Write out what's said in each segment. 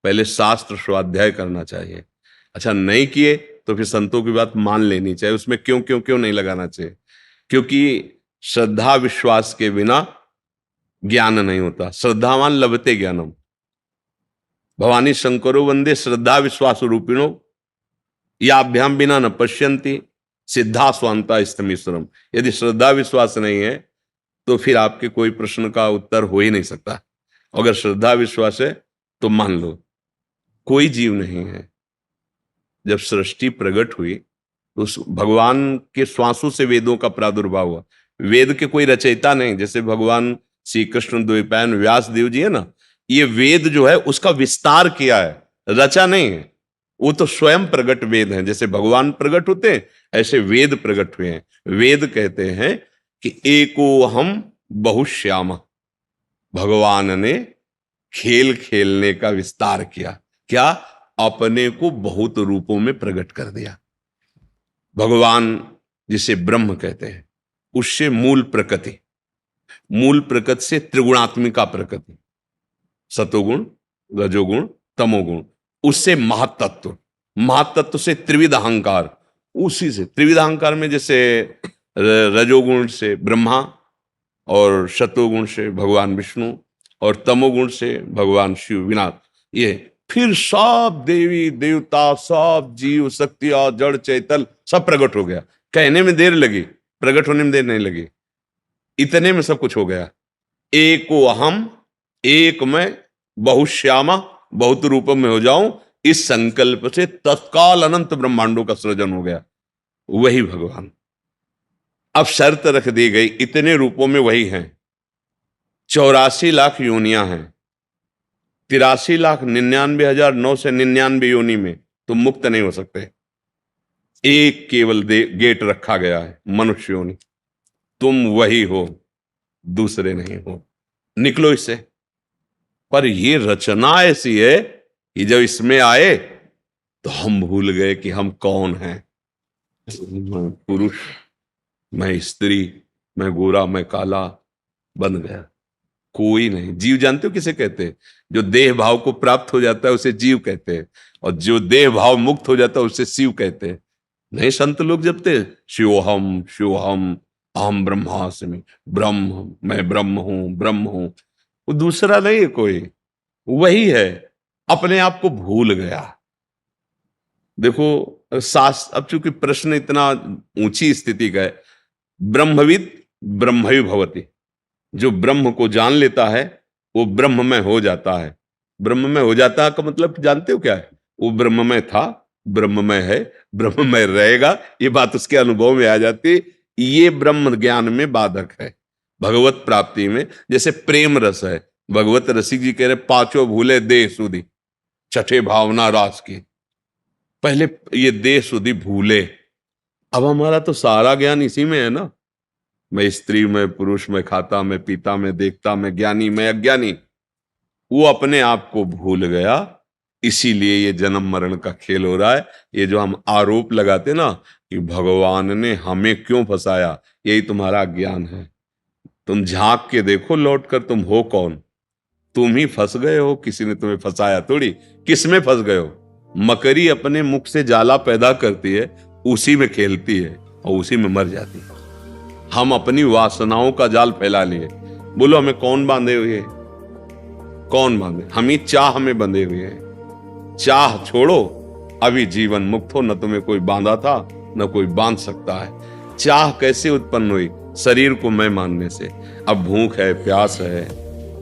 पहले शास्त्र स्वाध्याय करना चाहिए। अच्छा, नहीं किए तो फिर संतों की बात मान लेनी चाहिए, उसमें क्यों क्यों क्यों नहीं लगाना चाहिए। क्योंकि श्रद्धा विश्वास के बिना ज्ञान नहीं होता। श्रद्धावान लभते ज्ञानम। भवानी शंकरो वंदे श्रद्धा विश्वास रूपिणो याभ्याम बिना न पश्यंती सिद्धा स्वांता स्तमीश्वरम। यदि श्रद्धा विश्वास नहीं है तो फिर आपके कोई प्रश्न का उत्तर हो ही नहीं सकता। अगर श्रद्धा विश्वास है तो मान लो कोई जीव नहीं है। जब सृष्टि प्रकट हुई तो उस भगवान के श्वासों से वेदों का प्रादुर्भाव हुआ। वेद के कोई रचयिता नहीं, जैसे भगवान श्री कृष्ण द्वैपायन व्यास देव जी है ना, ये वेद जो है उसका विस्तार किया है, रचा नहीं है। वो तो स्वयं प्रकट वेद हैं। जैसे भगवान प्रकट होते हैं ऐसे वेद प्रकट हुए हैं। वेद कहते हैं कि एको हम बहुश्याम। भगवान ने खेल खेलने का विस्तार किया। क्या? अपने को बहुत रूपों में प्रकट कर दिया। भगवान जिसे ब्रह्म कहते हैं उससे मूल प्रकृति, मूल प्रकृति से त्रिगुणात्मिका प्रकृति, सतोगुण रजोगुण तमोगुण, उससे महत्तत्व, महत्तत्व से त्रिविध अहंकार, उसी से त्रिविध अहंकार में जैसे रजोगुण से ब्रह्मा और शतोगुण से भगवान विष्णु और तमोगुण से भगवान शिव विनाश, ये फिर सब देवी देवता सब जीव शक्तियां जड़ चैतल सब प्रकट हो गया। कहने में देर लगी, प्रकट होने में देर नहीं लगी, इतने में सब कुछ हो गया। एको अहम, एक मैं बहुश्यामा, बहुत रूपों में हो जाऊं, इस संकल्प से तत्काल अनंत ब्रह्मांडों का सृजन हो गया। वही भगवान। अब शर्त रख दी गई, इतने रूपों में वही हैं। 84 लाख योनियां हैं, 83,99,999 योनि में तुम मुक्त नहीं हो सकते। एक केवल गेट रखा गया है, मनुष्य योनि। तुम वही हो, दूसरे नहीं हो, निकलो इससे। पर ये रचना ऐसी है कि जब इसमें आए तो हम भूल गए कि हम कौन हैं। मैं पुरुष, मैं स्त्री, मैं गोरा, मैं काला बन गया। कोई नहीं। जीव जानते हो किसे कहते हैं? जो देह भाव को प्राप्त हो जाता है उसे जीव कहते हैं, और जो देह भाव मुक्त हो जाता है उसे शिव कहते हैं। नहीं, संत लोग जपते शिवोहम शिवोहम अहम ब्रह्मास्मि, ब्रह्म, मैं ब्रह्म हूं, ब्रह्म हूं। वो दूसरा नहीं है कोई, वही है। अपने आप को भूल गया। देखो शास्त्र, अब चूंकि प्रश्न इतना ऊंची स्थिति का है, ब्रह्मविद ब्रह्मैव भवति। जो ब्रह्म को जान लेता है वो ब्रह्म में हो जाता है। ब्रह्म में हो जाता है का मतलब जानते हो क्या है? वो ब्रह्म में था, ब्रह्म में है, ब्रह्म में रहेगा, ये बात उसके अनुभव में आ जाती है। ये ब्रह्म ज्ञान में बाधक है। भगवत प्राप्ति में जैसे प्रेम रस है, भगवत रसिक जी कह रहे पांचों भूले देह सुधि, छठे भावना रास की। पहले ये देह सुधि भूले। अब हमारा तो सारा ज्ञान इसी में है ना। मैं स्त्री, मैं पुरुष, मैं खाता, मैं पीता, मैं देखता, मैं ज्ञानी, मैं अज्ञानी। वो अपने आप को भूल गया। इसीलिए ये जन्म मरण का खेल हो रहा है। ये जो हम आरोप लगाते ना कि भगवान ने हमें क्यों फंसाया, यही तुम्हारा ज्ञान है। तुम झांक के देखो लौट कर, तुम हो कौन? तुम ही फंस गए हो, किसी ने तुम्हें फंसाया थोड़ी। किस में फंस गए हो? मकड़ी अपने मुख से जाला पैदा करती है, उसी में खेलती है और उसी में मर जाती है। हम अपनी वासनाओं का जाल फैला लिए। बोलो हमें कौन बांधे हुए है? कौन बांधे? हम ही चाह में बंधे हुए हैं। चाह छोड़ो, अभी जीवन मुक्त हो। न तुम्हें कोई बांधा था, न कोई बांध सकता है। चाह कैसे उत्पन्न हुई? शरीर को मैं मानने से। अब भूख है, प्यास है,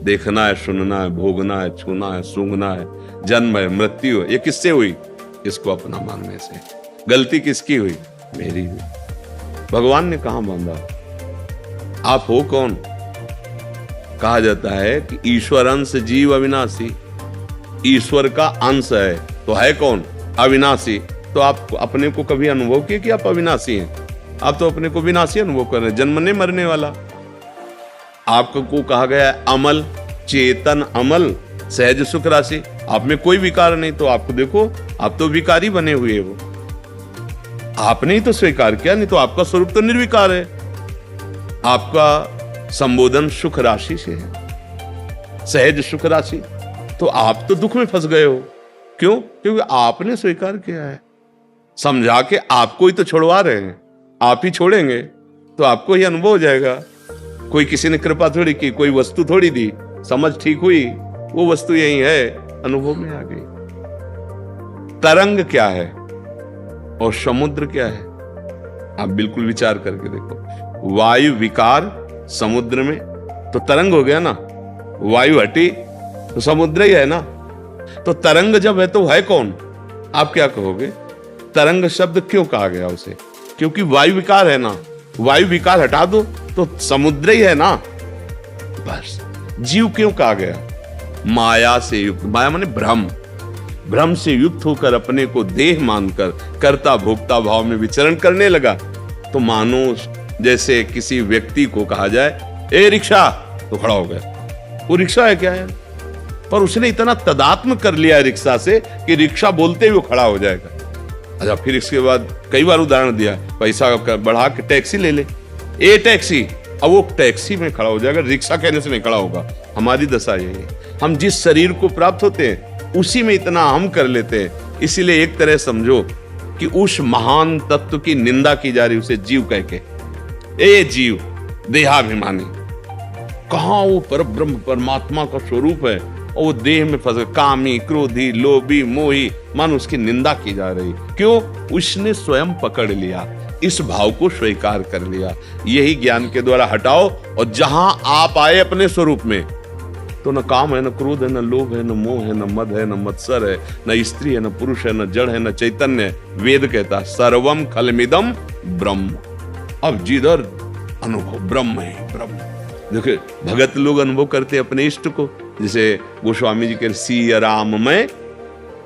देखना है, सुनना है, भोगना है, छूना है, सूंघना है, जन्म है, मृत्यु है, ये किससे हुई? इसको अपना मानने से। गलती किसकी हुई? मेरी हुई। भगवान ने कहां बांधा? आप हो कौन? कहा जाता है कि ईश्वर अंश जीव अविनाशी। ईश्वर का अंश है तो है कौन? अविनाशी। तो आप अपने को कभी अनुभव किए कि आप अविनाशी हैं? आप तो अपने को विनाशी अनुभव कर रहे हैं, जन्मने मरने वाला। आपको कहा गया है अमल, चेतन अमल, सहज सुख राशि। आप में कोई विकार नहीं, तो आपको देखो, आप तो विकारी बने हुए हो। आपने ही तो स्वीकार किया, नहीं तो आपका स्वरूप तो निर्विकार है। आपका संबोधन सुख राशि से है, सहज सुख राशि। तो आप तो दुख में फंस गए हो। क्यों? क्योंकि आपने स्वीकार किया है, समझा के आपको ही तो छुड़वा रहे हैं, आप ही छोड़ेंगे तो आपको ही अनुभव हो जाएगा। कोई किसी ने कृपा थोड़ी की, कोई वस्तु थोड़ी दी, समझ ठीक हुई, वो वस्तु यही है, अनुभव में आ गई। तरंग क्या है और समुद्र क्या है, आप बिल्कुल विचार करके देखो। वायु विकार समुद्र में तो तरंग हो गया ना, वायु हटी तो समुद्र ही है ना। तो तरंग जब है तो है कौन? आप क्या कहोगे? तरंग शब्द क्यों कहा गया उसे? क्योंकि वायु विकार है ना, वायु विकार हटा दो तो समुद्र ही है ना। बस जीव क्यों कहा गया? माया से युक्त, माया माने भ्रम, भ्रम से युक्त होकर अपने को देह मानकर कर्ता भोक्ता भाव में विचरण करने लगा। तो मानो जैसे किसी व्यक्ति को कहा जाए ए रिक्शा, तो खड़ा हो गया। वो रिक्शा है क्या है? पर उसने इतना तदात्म कर लिया रिक्शा से कि रिक्शा बोलते हुए खड़ा हो जाएगा। अच्छा, फिर इसके बाद कई बार उदाहरण दिया, पैसा बढ़ा के टैक्सी ले ले, ए टैक्सी, अब वो टैक्सी में खड़ा हो जाएगा, रिक्शा कहने से नहीं खड़ा होगा। हमारी दशा यही है, हम जिस शरीर को प्राप्त होते हैं उसी में इतना हम कर लेते हैं। इसीलिए एक तरह समझो कि उस महान तत्व की निंदा की जा रही, उसे जीव कह के, ए जीव देहाभिमानी, कहां वो पर ब्रह्म परमात्मा का स्वरूप है और वो देह में फंस, कामी क्रोधी लोभी मोही, मान उसकी निंदा की जा रही। क्यों? उसने स्वयं पकड़ लिया, इस भाव को स्वीकार कर लिया। यही ज्ञान के द्वारा हटाओ और जहां आप आए अपने स्वरूप में, तो न काम है, न क्रोध है, न लोभ है, न मोह है, न मद है, न मत्सर है, न स्त्री है, न पुरुष है, न जड़ है, न चैतन्य है। वेद कहता सर्वम खलमिदम ब्रह्म। अब जिधर अनुभव ब्रह्म है, ब्रह्म। देखिए भगत लोग अनुभव करते अपने इष्ट को, जैसे गोस्वामी जी के सिया राम में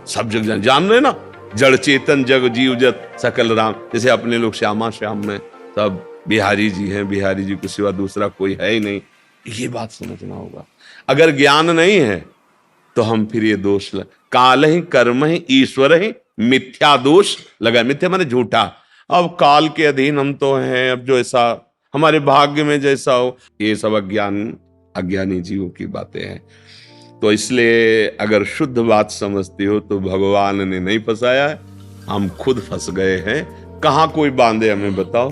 सब जग जान रहे ना, जड़ चेतन जग जीव जत सकल राम। जैसे अपने लोग श्यामा श्याम में सब बिहारी जी हैं, बिहारी जी को सिवा दूसरा कोई है ही नहीं। ये बात समझना होगा। अगर ज्ञान नहीं है तो हम फिर ये दोष काल ही कर्म ही ईश्वर ही मिथ्या दोष लगा। मिथ्या माने झूठा। अब काल के अधीन हम तो हैं, अब जो ऐसा हमारे भाग्य में जैसा हो, ये सब अज्ञानी जीवों की बातें हैं। तो इसलिए अगर शुद्ध बात समझती हो तो भगवान ने नहीं फंसाया है, हम खुद फंस गए हैं। कहाँ कोई बांधे हमें बताओ?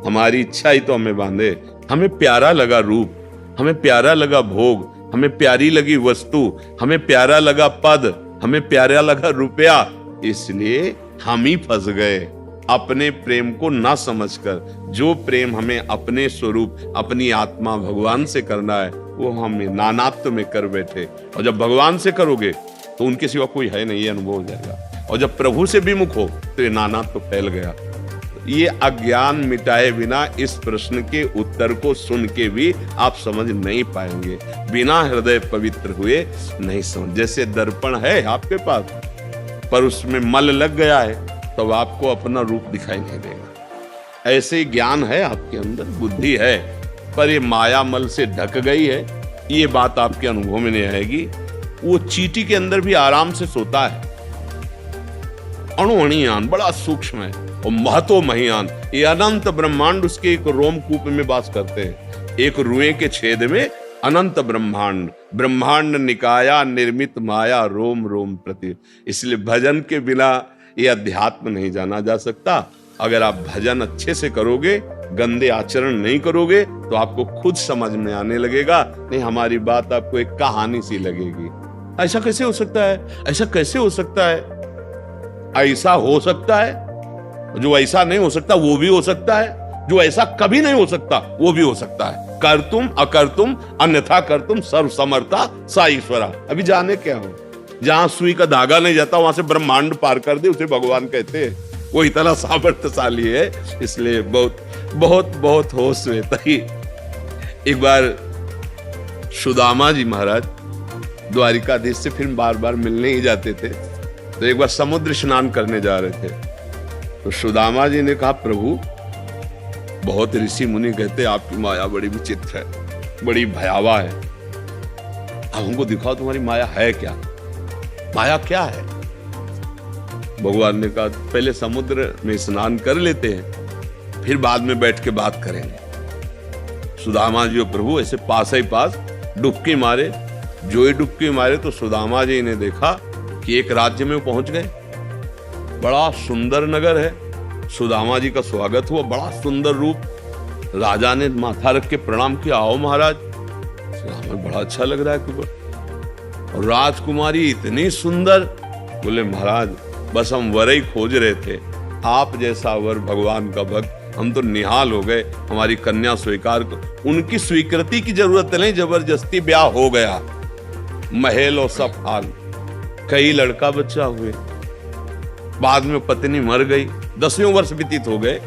हमारी इच्छा ही तो हमें बांधे। हमें प्यारा लगा रूप, हमें प्यारा लगा भोग, हमें प्यारी लगी वस्तु, हमें प्यारा लगा पद, हमें प्यारा लगा रुपया, इसलिए हम ही फंस गए अपने प्रेम को ना समझकर। जो प्रेम हमें अपने स्वरूप अपनी आत्मा भगवान से करना है वो हम नानात्व में कर बैठे। और जब भगवान से करोगे तो उनके सिवा कोई है नहीं, ये अनुभव हो जाएगा। और जब प्रभु से विमुख हो तो ये नानात्व फैल गया। ये अज्ञान मिटाए बिना इस प्रश्न के उत्तर को सुन के भी आप समझ नहीं पाएंगे। बिना हृदय पवित्र हुए नहीं समझ। जैसे दर्पण है आपके पास पर उसमें मल लग गया है तो आपको अपना रूप दिखाई नहीं देगा। ऐसे ही ज्ञान है आपके अंदर, बुद्धि है, पर ये माया मल से ढक गई है। ये बात आपके अनुभव में नहीं आएगी। वो चींटी के अंदर भी आराम से सोता है। अणुअणियान बड़ा सूक्ष्म है और महतो महियान, ये अनंत ब्रह्मांड उसके एक रोमकूप में वास करते हैं। एक रुए के छेद में अनंत ब्रह्मांड, ब्रह्मांड निकाया निर्मित माया रोम रोम प्रति। इसलिए भजन के बिना ये अध्यात्म नहीं जाना जा सकता। अगर आप भजन अच्छे से करोगे, गंदे आचरण नहीं करोगे, तो आपको खुद समझ में आने लगेगा। नहीं हमारी बात आपको एक कहानी सी लगेगी। ऐसा कैसे हो सकता है? ऐसा कैसे हो सकता है? ऐसा हो सकता है। जो ऐसा नहीं हो सकता वो भी हो सकता है। जो ऐसा कभी नहीं हो सकता वो भी हो सकता है। कर तुम अकर तुम अन्यथा कर तुम सर्व समर्था सा ईश्वरा। अभी जाने क्या हो, जहां सुई का धागा नहीं जाता वहां से ब्रह्मांड पार कर दे, उसे भगवान कहते हैं। वो इतना सामर्थ्यशाली है। इसलिए बहुत बहुत बहुत होश में तही। एक बार सुदामा जी महाराज द्वारिकाधीश से फिर बार बार मिलने ही जाते थे। तो एक बार समुद्र स्नान करने जा रहे थे तो सुदामा जी ने कहा, प्रभु बहुत ऋषि मुनि कहते आपकी माया बड़ी विचित्र है, बड़ी भयावह है। अब हमको दिखाओ तुम्हारी माया है क्या? माया क्या है? भगवान ने कहा पहले समुद्र में स्नान कर लेते हैं, फिर बाद में बैठ के बात करेंगे। सुदामा जी और प्रभु ऐसे पास ही पास डुबकी मारे, जो ही डुबकी मारे तो सुदामा जी ने देखा कि एक राज्य में पहुंच गए। बड़ा सुंदर नगर है, सुदामा जी का स्वागत हुआ, बड़ा सुंदर रूप। राजा ने माथा रख के प्रणाम किया, आओ महाराज। सुदामा बड़ा अच्छा लग रहा है कि और राजकुमारी इतनी सुंदर। बोले महाराज बस हम वर ही खोज रहे थे, आप जैसा वर भगवान का भक्त, हम तो निहाल हो गए, हमारी कन्या स्वीकार कर। उनकी स्वीकृति की जरूरत नहीं, जबरदस्ती ब्याह हो गया, महल और सब हाल, कई लड़का बच्चा हुए। बाद में पत्नी मर गई, 10वें वर्ष व्यतीत हो गए।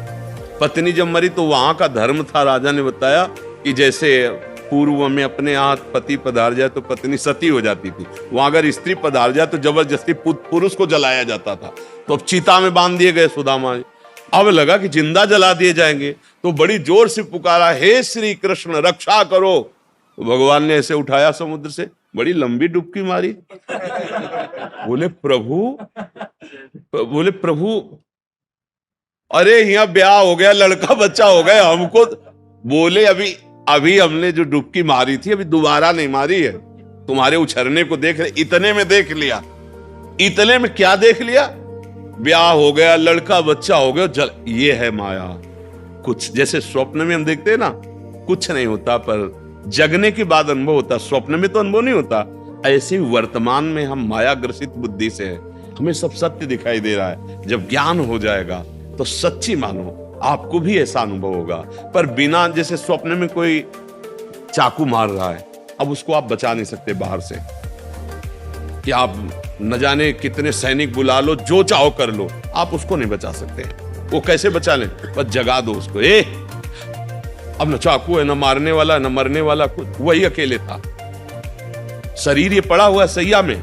पत्नी जब मरी तो वहां का धर्म था, राजा ने बताया कि जैसे पूर्व में अपने यहाँ पति पधार जाए तो पत्नी सती हो जाती थी, वहां अगर स्त्री पधार जाए तो जबरदस्ती पुरुष को जलाया जाता था। तो अब चिता में बांध दिए गए सुदामा। अब लगा कि जिंदा जला दिए जाएंगे, तो बड़ी जोर से पुकारा, हे श्री कृष्ण रक्षा करो। तो भगवान ने ऐसे उठाया समुद्र से, बड़ी लंबी डुबकी मारी। बोले प्रभु अरे यहाँ ब्याह हो गया, लड़का बच्चा हो गया, हमको। बोले अभी हमने जो डुबकी मारी थी अभी दोबारा नहीं मारी है, तुम्हारे उछरने को देख रहे, इतने में देख लिया। इतने में क्या देख लिया? ब्याह हो गया, लड़का बच्चा हो गया, ये है माया। कुछ जैसे स्वप्न में हम देखते हैं ना, कुछ नहीं होता, पर जगने के बाद अनुभव होता, स्वप्न में तो अनुभव नहीं होता। ऐसे ही वर्तमान में हम माया ग्रसित बुद्धि से हैं, हमें सब सत्य दिखाई दे रहा है। जब ज्ञान हो जाएगा तो सच्ची मानो, आपको भी ऐसा अनुभव होगा। पर बिना, जैसे स्वप्न में कोई चाकू मार रहा है, अब उसको आप बचा नहीं सकते बाहर से, कि आप न जाने कितने सैनिक बुला लो, जो चाहो कर लो, आप उसको नहीं बचा सकते। वो कैसे बचा लें? बस जगा दो उसको। अब न चाकू है, न मारने वाला, न मरने वाला, कुछ, वही अकेले था। शरीर ये पड़ा हुआ सैया में,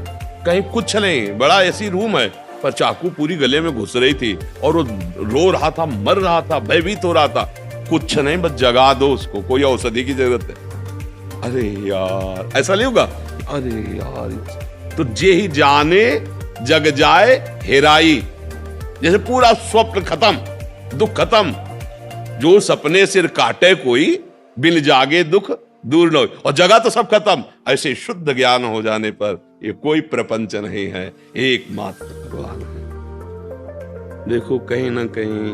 कहीं कुछ नहीं, बड़ा ऐसी रूम है, पर चाकू पूरी गले में घुस रही थी और वो रो रहा था, मर रहा था, भयभीत हो रहा था। कुछ नहीं, बस जगा दो उसको, कोई औषधि की जरूरत है। अरे यार, ऐसा नहीं होगा? अरे यार, तो जे ही जाने जग जाए हेराई, जैसे पूरा स्वप्न खत्म, दुख खत्म। जो सपने सिर काटे कोई, बिन जागे दुख दूर न हो, और जगह तो सब खत्म। ऐसे शुद्ध ज्ञान हो जाने पर ये कोई प्रपंच नहीं है, एकमात्र भगवान है। देखो कहीं ना कहीं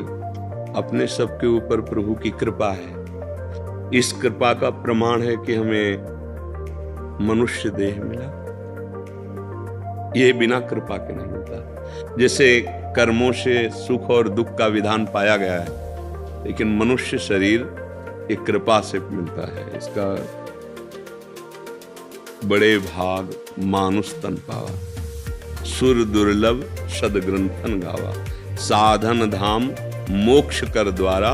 अपने सबके ऊपर प्रभु की कृपा है। इस कृपा का प्रमाण है कि हमें मनुष्य देह मिला, ये बिना कृपा के नहीं मिलता। जैसे कर्मों से सुख और दुख का विधान पाया गया है, लेकिन मनुष्य शरीर एक कृपा से मिलता है। इसका बड़े भाग मानुष तन पावा, सुर दुर्लभ सदग्रंथन गावा, साधन धाम मोक्ष कर द्वारा,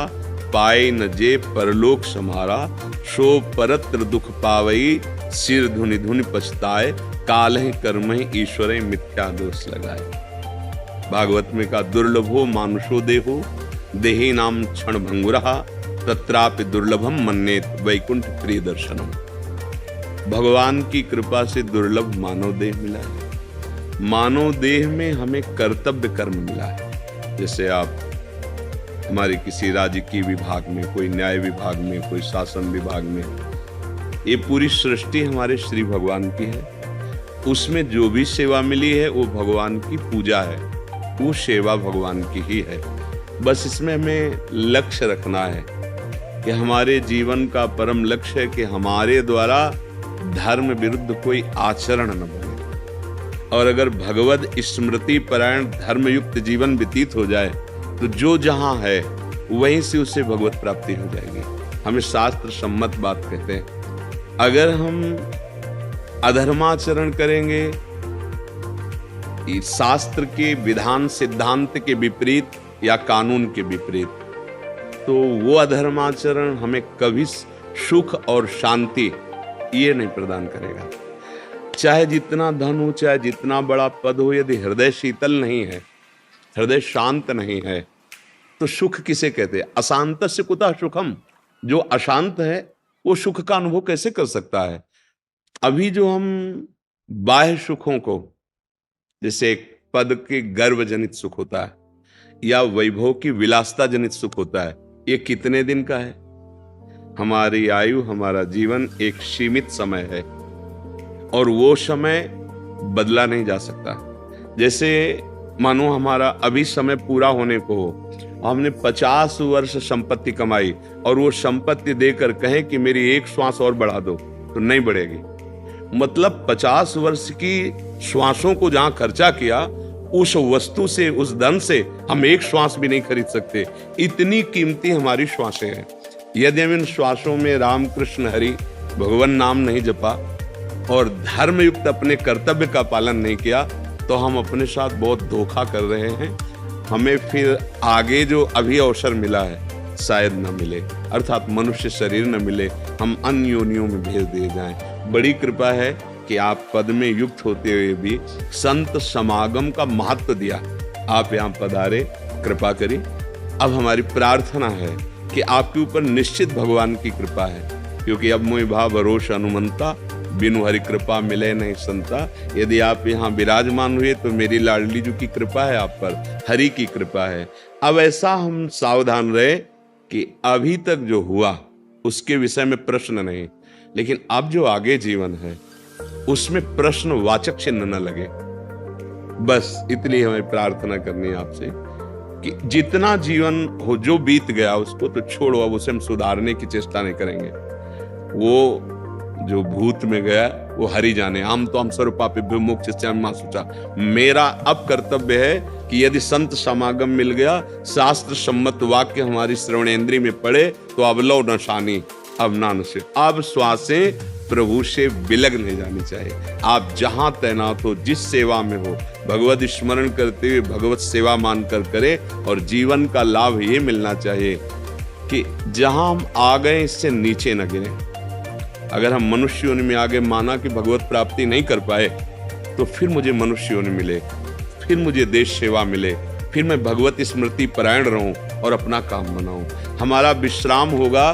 पाए न जे परलोक समारा, सो परत्र दुख पावई, सिर धुनि धुनि पछताए, कालहि कर्महि ईश्वरे मिथ्या दोष लगाए। भागवत में का दुर्लभो मानुषो देहो, देही नाम क्षण भंगुरहा, तत्रापि दुर्लभम मन्नेत वैकुंठ प्रिय दर्शनम। भगवान की कृपा से दुर्लभ मानव देह मिला है। मानव देह में हमें कर्तव्य कर्म मिला है। जैसे आप हमारे किसी राजकीय विभाग में, कोई न्याय विभाग में, कोई शासन विभाग में, ये पूरी सृष्टि हमारे श्री भगवान की है। उसमें जो भी सेवा मिली है वो भगवान की पूजा है, वो सेवा भगवान की ही है। बस इसमें हमें लक्ष्य रखना है कि हमारे जीवन का परम लक्ष्य है कि हमारे द्वारा धर्म विरुद्ध कोई आचरण न बने। और अगर भगवद स्मृति परायण धर्मयुक्त जीवन व्यतीत हो जाए तो जो जहां है वहीं से उससे भगवत प्राप्ति हो जाएगी। हमें शास्त्र सम्मत बात कहते हैं। अगर हम अधर्माचरण करेंगे, शास्त्र के विधान सिद्धांत के विपरीत या कानून के विपरीत, तो वो अधर्माचरण हमें कभी सुख और शांति ये नहीं प्रदान करेगा। चाहे जितना धन हो, चाहे जितना बड़ा पद हो, यदि हृदय शीतल नहीं है, हृदय शांत नहीं है, तो सुख किसे कहते हैं? अशांतस्य कुतः सुखम। जो अशांत है वो सुख का अनुभव कैसे कर सकता है? अभी जो हम बाह्य सुखों को, जैसे एक पद के गर्व जनित सुख होता है या वैभव की विलासता जनित सुख होता है, ये कितने दिन का है? हमारी आयु, हमारा जीवन एक सीमित समय है। और वो समय बदला नहीं जा सकता। जैसे मानो हमारा अभी समय पूरा होने को हो, हमने 50 वर्ष संपत्ति कमाई और वो संपत्ति देकर कहें कि मेरी एक श्वास और बढ़ा दो, तो नहीं बढ़ेगी। मतलब 50 वर्ष की श्वासों को जहां खर्चा किया, उस वस्तु से, उस धन से हम एक श्वास भी नहीं खरीद सकते। इतनी कीमती हमारी श्वासें हैं। यदि हम इन श्वासों में राम कृष्ण हरि भगवान नाम नहीं जपा और धर्म युक्त अपने कर्तव्य का पालन नहीं किया, तो हम अपने साथ बहुत धोखा कर रहे हैं। हमें फिर आगे जो अभी अवसर मिला है शायद न मिले, अर्थात मनुष्य शरीर न मिले, हम अन्य योनियों में भेज दिए जाएं। बड़ी कृपा है कि आप पद में युक्त होते हुए भी संत समागम का महत्व दिया। आप यहाँ पधारे, कृपा करी। अब हमारी प्रार्थना है कि आपके ऊपर निश्चित भगवान की कृपा है, क्योंकि अब मोहि भाव भरोस अनुमंता, बिनु हरि कृपा मिले नहीं संता। यदि आप यहाँ विराजमान हुए तो मेरी लाडली जी की कृपा है आप पर, हरि की कृपा है। अब ऐसा हम सावधान रहे कि अभी तक जो हुआ उसके विषय में प्रश्न नहीं, लेकिन अब जो आगे जीवन है उसमें प्रश्नवाचक चिन्ह न लगे। बस इतनी हमें प्रार्थना करनी है आपसे कि जितना जीवन हो, जो बीत गया उसको तो छोड़ो, अब उसे हम सुधारने की चेष्टा नहीं करेंगे। वो जो भूत में गया वो हरि जाने। हम तो हम सर्वपापेभ्यो मोक्षयिष्यामि शुचा। मेरा अब कर्तव्य है कि यदि संत समागम मिल गया, शास्त्र सम्मत वाक्य हमारी श्रवणेंद्रिय में पड़े, तो अब लो नशानी, अब ना नशे। अब श्वासें प्रभु से विलग नहीं जानी चाहिए। आप जहां तैनात हो, जिस सेवा में हो, भगवत स्मरण करते हुए भगवत सेवा मानकर करें। और जीवन का लाभ ये मिलना चाहिए कि जहां हम आ गए इससे नीचे न गिरे। अगर हम मनुष्य योनि में आगे माना कि भगवत प्राप्ति नहीं कर पाए, तो फिर मुझे मनुष्य योनि मिले, फिर मुझे देश सेवा मिले, फिर मैं भगवत स्मृति परायण रहूं और अपना काम बनाऊं। हमारा विश्राम होगा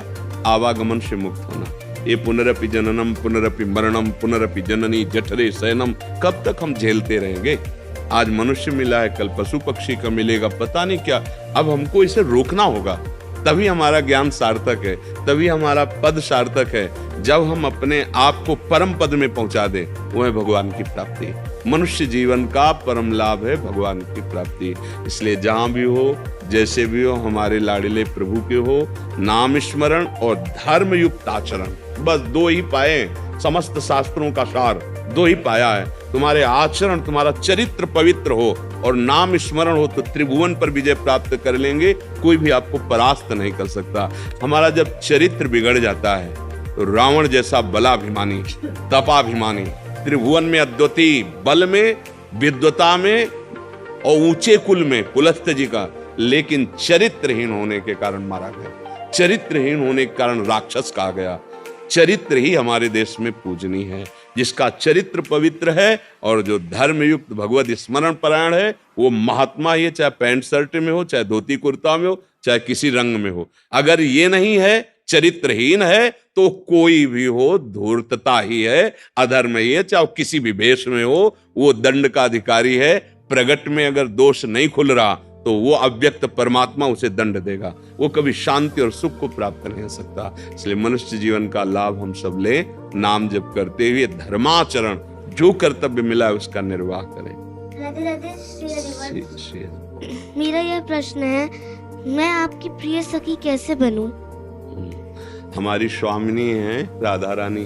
आवागमन से मुक्त होना। ये पुनरपि जननम पुनरपि मरणम पुनरपि जननी जठरे शयनम, कब तक हम झेलते रहेंगे? आज मनुष्य मिला है, कल पशु पक्षी का मिलेगा, पता नहीं क्या। अब हमको इसे रोकना होगा, तभी हमारा ज्ञान सार्थक है, तभी हमारा पद सार्थक है। जब हम अपने आप को परम पद में पहुंचा दें, वह है भगवान की प्राप्ति। मनुष्य जीवन का परम लाभ है भगवान की प्राप्ति। इसलिए जहां भी हो, जैसे भी हो, हमारे लाडले प्रभु के हो, नाम स्मरण और धर्म युक्त आचरण, बस दो ही पाए। समस्त शास्त्रों का सार दो ही पाया है। तुम्हारे आचरण, तुम्हारा चरित्र पवित्र हो और नाम स्मरण हो, तो त्रिभुवन पर विजय प्राप्त कर लेंगे। कोई भी आपको परास्त नहीं कर सकता। हमारा जब चरित्र बिगड़ जाता है, तो रावण जैसा बलाभिमानी, तपाभिमानी, त्रिभुवन में अद्वितीय बल में, विद्वता में और ऊंचे कुल में पुलस्त्य जी का, लेकिन चरित्रहीन होने के कारण मारा गया। चरित्रहीन होने के कारण राक्षस कहा गया। चरित्र ही हमारे देश में पूजनीय है। जिसका चरित्र पवित्र है और जो धर्म युक्त भगवत स्मरण परायण है, वो महात्मा ही है, चाहे पैंट शर्ट में हो, चाहे धोती कुर्ता में हो, चाहे किसी रंग में हो। अगर ये नहीं है, चरित्रहीन है, तो कोई भी हो धूर्तता ही है, अधर्म ही है, चाहे किसी भी भेष में हो, वो दंड का अधिकारी है। प्रगट में अगर दोष नहीं खुल रहा, तो वो अव्यक्त परमात्मा उसे दंड देगा। वो कभी शांति और सुख को प्राप्त नहीं हो सकता। इसलिए मनुष्य जीवन का लाभ हम सब ले, नाम जप करते हुए धर्माचरण, जो कर्तव्य मिला है उसका निर्वाह करें। राधे राधे, श्री मेरा यह प्रश्न है, मैं आपकी प्रिय सखी कैसे बनूं? हमारी स्वामिनी है राधा रानी,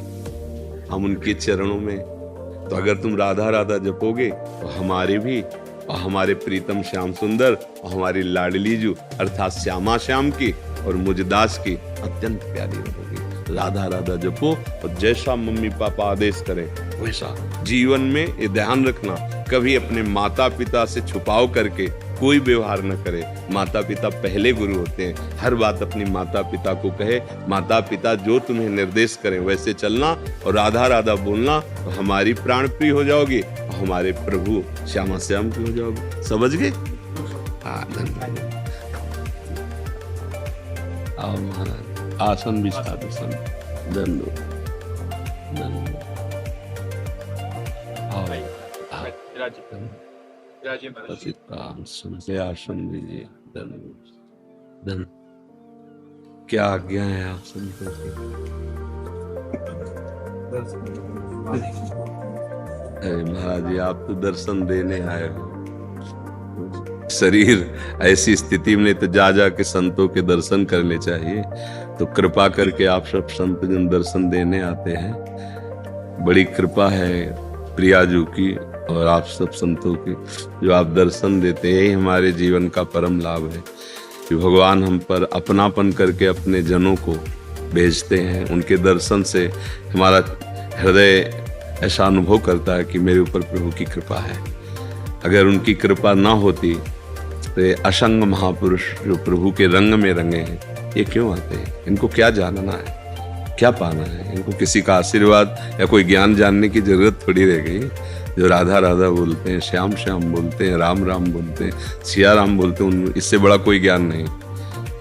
हम उनके चरणों में। तो अगर तुम राधा राधा जपोगे, तो हमारे भी और हमारे प्रीतम श्याम सुंदर और हमारी लाडली जू अर्थात श्यामा श्याम की और मुझदास की अत्यंत प्यारी होगी। राधा राधा जपो और जैसा मम्मी पापा आदेश करें वैसा। जीवन में ये ध्यान रखना, कभी अपने माता पिता से छुपाव करके कोई व्यवहार न करे। माता पिता पहले गुरु होते हैं। हर बात अपनी माता पिता को कहे। माता पिता जो तुम्हें निर्देश करें वैसे चलना और राधा राधा बोलना, तो हमारी प्राण प्रिय हो जाओगी और हमारे प्रभु श्यामा श्याम की हो जाओगे। समझ गए? आओ महाराज, आसन बिछा दो, दंडो दंडो। आसन दीजिए, धन क्या आज्ञा है आसन करके। अरे महाराज जी, आप तो दर्शन देने आए हो। शरीर ऐसी स्थिति में तो जा जा के संतों के दर्शन करने चाहिए, तो कृपा करके आप सब संत जन दर्शन देने आते हैं। बड़ी कृपा है प्रियाजू की और आप सब संतों की, जो आप दर्शन देते हैं। यही हमारे जीवन का परम लाभ है कि भगवान हम पर अपनापन करके अपने जनों को भेजते हैं। उनके दर्शन से हमारा हृदय ऐसा अनुभव करता है कि मेरे ऊपर प्रभु की कृपा है। अगर उनकी कृपा ना होती तो ये असंग महापुरुष जो प्रभु के रंग में रंगे हैं, ये क्यों आते हैं? इनको क्या जानना है, क्या पाना है? इनको किसी का आशीर्वाद या कोई ज्ञान जानने की जरूरत थोड़ी रह गई। जो राधा राधा बोलते हैं, श्याम श्याम बोलते हैं, राम राम बोलते हैं, सिया राम बोलते हैं, इससे बड़ा कोई ज्ञान नहीं,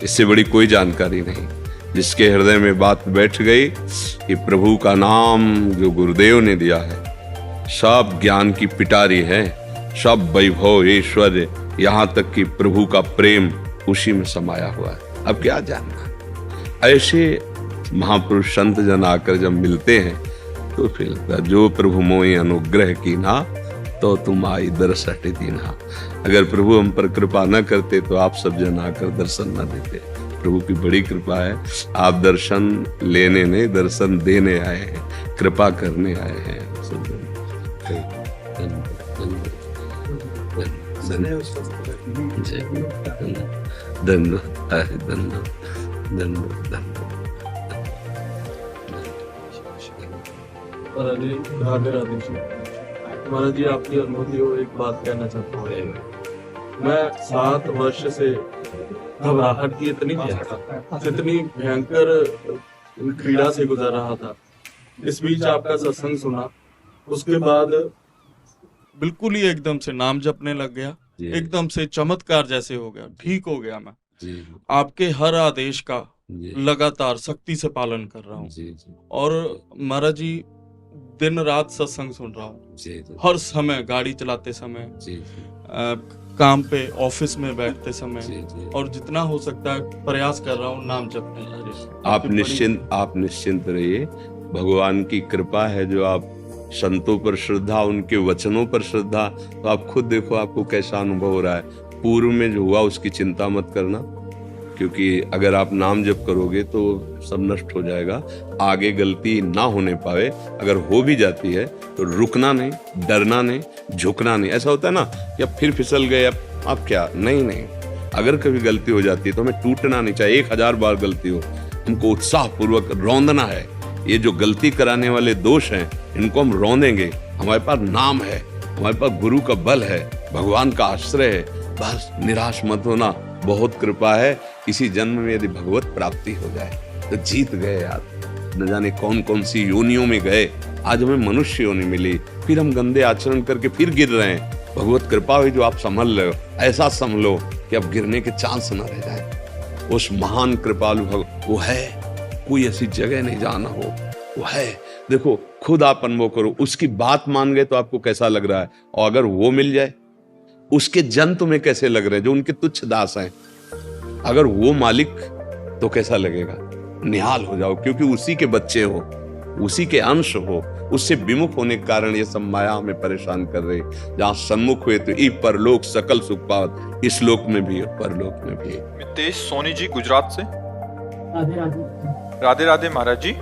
इससे बड़ी कोई जानकारी नहीं। जिसके हृदय में बात बैठ गई कि प्रभु का नाम जो गुरुदेव ने दिया है, सब ज्ञान की पिटारी है, सब वैभव ऐश्वर्य, यहाँ तक कि प्रभु का प्रेम उसी में समाया हुआ है। अब क्या जानना? ऐसे महापुरुष संत जन आकर जब मिलते हैं तो फिर जो प्रभु मोहि अनुग्रह की ना, तो तुम आई दर्शट दीना। अगर प्रभु हम पर कृपा न करते तो आप सब जन आकर दर्शन न देते। प्रभु की बड़ी कृपा है, आप दर्शन लेने नहीं, दर्शन देने आए हैं, कृपा करने आए हैं। राधे राधे जी। महाराज जी, आपकी अनुमति हो, एक बात कहना चाहता हूँ। मैं 7 वर्ष से घबराहट की इतनी भयंकर क्रीड़ा से गुजर रहा था। इस बीच आपका सत्संग सुना, उसके बाद बिल्कुल ही एकदम से नाम जपने लग गया, एकदम से चमत्कार जैसे हो गया, ठीक हो गया। मैं आपके हर आदेश का लगातार सख्ती से पालन कर रहा हूँ और महाराज जी दिन रात सत्संग सुन रहा हूँ। हर समय गाड़ी चलाते समय, काम पे, ऑफिस में बैठते समय, और जितना हो सकता है प्रयास कर रहा हूँ नाम जपने का। आप निश्चिंत रहिए, भगवान की कृपा है जो आप संतों पर श्रद्धा, उनके वचनों पर श्रद्धा, तो आप खुद देखो आपको कैसा अनुभव हो रहा है। पूर्व में जो हुआ उसकी चिंता मत करना, क्योंकि अगर आप नाम जप करोगे तो सब नष्ट हो जाएगा। आगे गलती ना होने पाए, अगर हो भी जाती है तो रुकना नहीं, डरना नहीं, झुकना नहीं। ऐसा होता है ना कि अब फिर फिसल गए, अब क्या, नहीं। अगर कभी गलती हो जाती है तो हमें टूटना नहीं चाहिए। 1000 बार गलती हो, हमको उत्साह पूर्वक रौंदना है। ये जो गलती कराने वाले दोष हैं, इनको हम रौंदेंगे। हमारे पास नाम है, हमारे पास गुरु का बल है, भगवान का आश्रय है। बस निराश मत होना, बहुत कृपा है। इसी जन्म में यदि भगवत प्राप्ति हो जाए तो जीत गए यार। न जाने कौन कौन सी योनियों में गए, आज हमें मनुष्य योनि मिली, फिर हम गंदे आचरण करके फिर गिर रहे हैं। भगवत कृपा हुई जो आप संभल रहे हो, ऐसा संभलो कि अब गिरने के चांस न रह जाए। उस महान कृपालु वो है, कोई ऐसी जगह नहीं जाना हो, वो है। देखो खुद आप अनुभव करो, उसकी बात मान गए तो आपको कैसा लग रहा है, और अगर वो मिल जाए, उसके जन तुम्हें कैसे लग रहे हैं जो उनके तुच्छ दास हैं। अगर वो मालिक तो कैसा लगेगा, निहाल हो जाओ, क्योंकि उसी के बच्चे हो, उसी के अंश हो। उससे विमुख होने के कारण ये सब माया हमें परेशान कर रही। जहाँ सन्मुख हुए तो ई परलोक सकल सुख पावत, इस लोक में भी परलोक में भी। मितेश सोनी जी गुजरात से। राधे राधे महाराज जी।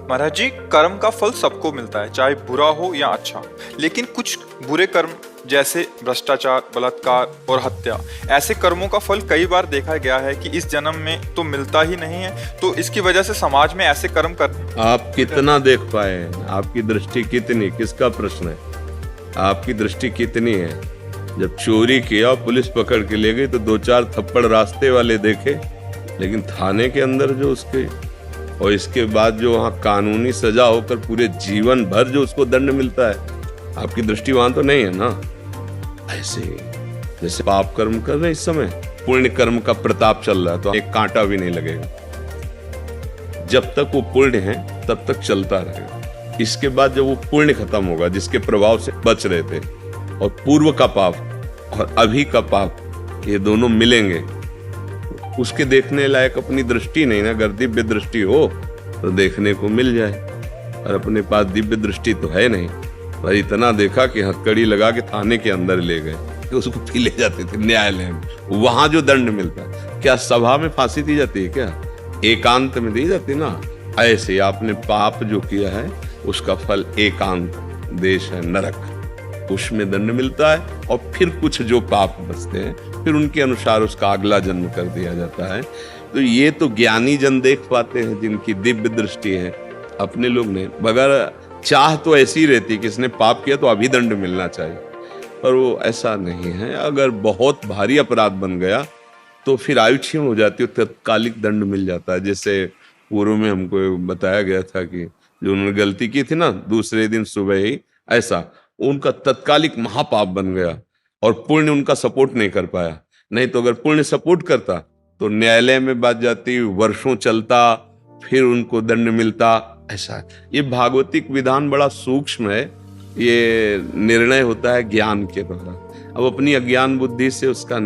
महाराज जी, कर्म का फल सबको मिलता है, चाहे बुरा हो या अच्छा, लेकिन कुछ बुरे कर्म जैसे भ्रष्टाचार, बलात्कार और हत्या, ऐसे कर्मों का फल कई बार देखा गया है कि इस जन्म में तो मिलता ही नहीं है। तो इसकी वजह से समाज में ऐसे कर्म कर आप कितना देख पाए, आपकी दृष्टि कितनी, किसका प्रश्न है? आपकी दृष्टि कितनी है? जब चोरी किया, पुलिस पकड़ के ले गई तो 2-4 थप्पड़ रास्ते वाले देखे, लेकिन थाने के अंदर जो उसके, और इसके बाद जो वहाँ कानूनी सजा होकर पूरे जीवन भर जो उसको दंड मिलता है, आपकी दृष्टि वहां तो नहीं है ना। ऐसे जैसे पाप कर्म कर रहे, इस समय पुण्य कर्म का प्रताप चल रहा है, तो एक कांटा भी नहीं लगेगा। जब तक वो पुण्य है तब तक चलता रहेगा। इसके बाद जब वो पुण्य खत्म होगा, जिसके प्रभाव से बच रहे थे, और पूर्व का पाप और अभी का पाप, ये दोनों मिलेंगे, उसके देखने लायक अपनी दृष्टि नहीं ना। अगर दिव्य दृष्टि हो तो देखने को मिल जाए, और अपने पास दिव्य दृष्टि तो है नहीं, पर इतना देखा कि हथकड़ी लगा के थाने के अंदर ले गए, कि उसको फिर ले जाते थे न्यायालय में। वहां जो दंड मिलता है, क्या सभा में फांसी दी जाती है, क्या एकांत में दी जाती ना? ऐसे आपने पाप जो किया है उसका फल एकांत देश है नरक, उसमें दंड मिलता है। और फिर कुछ जो पाप बचते हैं फिर उनके अनुसार उसका अगला जन्म कर दिया जाता है। तो ये तो ज्ञानी जन देख पाते हैं, जिनकी दिव्य दृष्टि है। अपने लोग ने बगैर चाह तो ऐसी रहती कि इसने पाप किया तो अभी दंड मिलना चाहिए, पर वो ऐसा नहीं है। अगर बहुत भारी अपराध बन गया तो फिर आयु क्षीण हो जाती है, तत्कालिक दंड मिल जाता है। जैसे पूर्व में हमको बताया गया था कि जो उन्होंने गलती की थी ना, दूसरे दिन सुबह ही ऐसा उनका तत्कालिक महापाप बन गया और पुण्य उनका सपोर्ट नहीं कर पाया। नहीं तो अगर पुण्य सपोर्ट करता तो न्यायालय में बात जाती, वर्षों चलता, फिर उनको दंड मिलता। ऐसा है। ये भागवतिक विधान बड़ा सूक्ष्म है, ये निर्णय होता है ज्ञान के द्वारा। अब अपनी अज्ञान बुद्धि से उसका